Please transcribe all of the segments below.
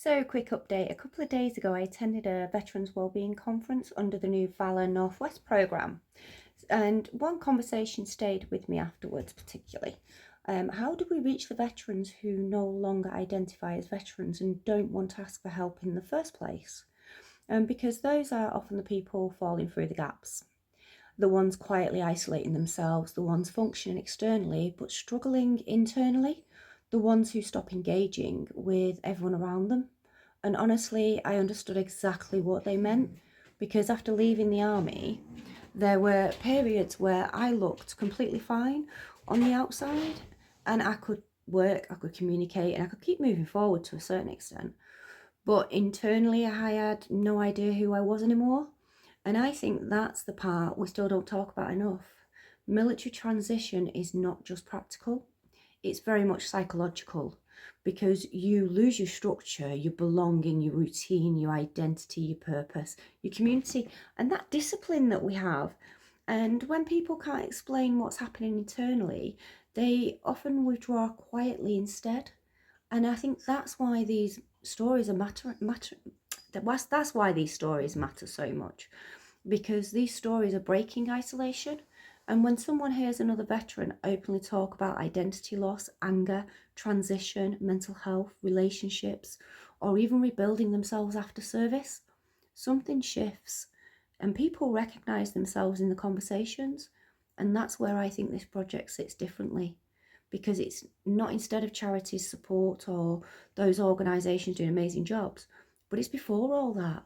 So, quick update. A couple of days ago, I attended a Veterans Wellbeing Conference under the new Valor Northwest programme. And one conversation stayed with me afterwards, particularly. How do we reach the veterans who no longer identify as veterans and don't want to ask for help in the first place? Because those are often the people falling through the gaps, the ones quietly isolating themselves, the ones functioning externally but struggling internally, the ones who stop engaging with everyone around them. And honestly, I understood exactly what they meant because after leaving the army, there were periods where I looked completely fine on the outside and I could work, I could communicate, and I could keep moving forward to a certain extent. But internally, I had no idea who I was anymore. And I think that's the part we still don't talk about enough. Military transition is not just practical, it's very much psychological because you lose your structure, your belonging, your routine, your identity, your purpose, your community, and that discipline that we have. And when people can't explain what's happening internally, they often withdraw quietly instead. And I think that's why these stories are that's why these stories matter so much, because these stories are breaking isolation. And when someone hears another veteran openly talk about identity loss, anger, transition, mental health, relationships, or even rebuilding themselves after service, something shifts and people recognize themselves in the conversations. And that's where I think this project sits differently, because it's not instead of charities support or those organizations doing amazing jobs, but it's before all that.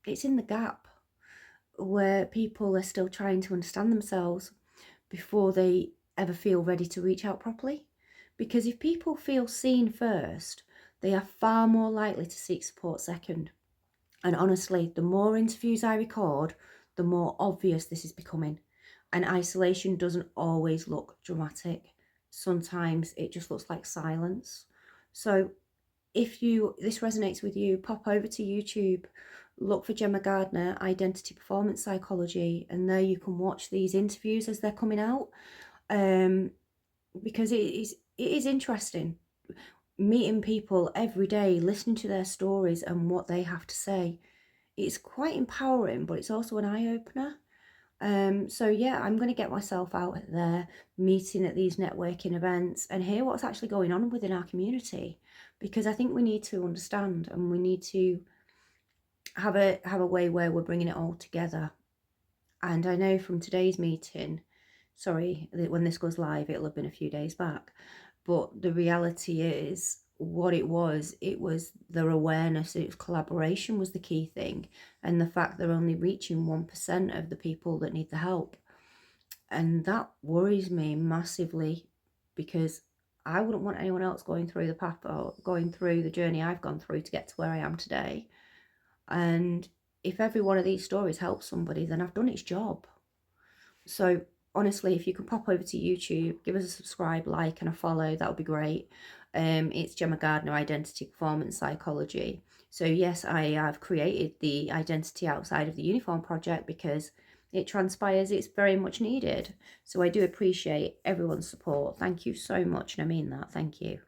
It's in the gap where people are still trying to understand themselves before they ever feel ready to reach out properly. Because if people feel seen first, they are far more likely to seek support second. And honestly, the more interviews I record, the more obvious this is becoming. And isolation doesn't always look dramatic. Sometimes it just looks like silence. So if this resonates with you, pop over to YouTube, look for Gemma Gardner, Identity Performance Psychology, and there you can watch these interviews as they're coming out. Because it is interesting meeting people every day, listening to their stories and what they have to say. It's quite empowering, but it's also an eye-opener. So yeah, I'm going to get myself out there, meeting at these networking events and hear what's actually going on within our community, because I think we need to understand and we need to have a way where we're bringing it all together. And I know from today's meeting, sorry, when this goes live, it'll have been a few days back, but the reality is what it was their awareness, its collaboration was the key thing, and the fact they're only reaching 1% of the people that need the help. And that worries me massively, because I wouldn't want anyone else going through the path or going through the journey I've gone through to get to where I am today. And if every one of these stories helps somebody, then I've done its job. So honestly, if you can pop over to YouTube, give us a subscribe, like, and a follow, that would be great. It's Gemma Gardner, Identity Performance Psychology. So yes, I have created the Identity Outside of the Uniform project because it transpires it's very much needed. So I do appreciate everyone's support. Thank you so much, and I mean that. Thank you.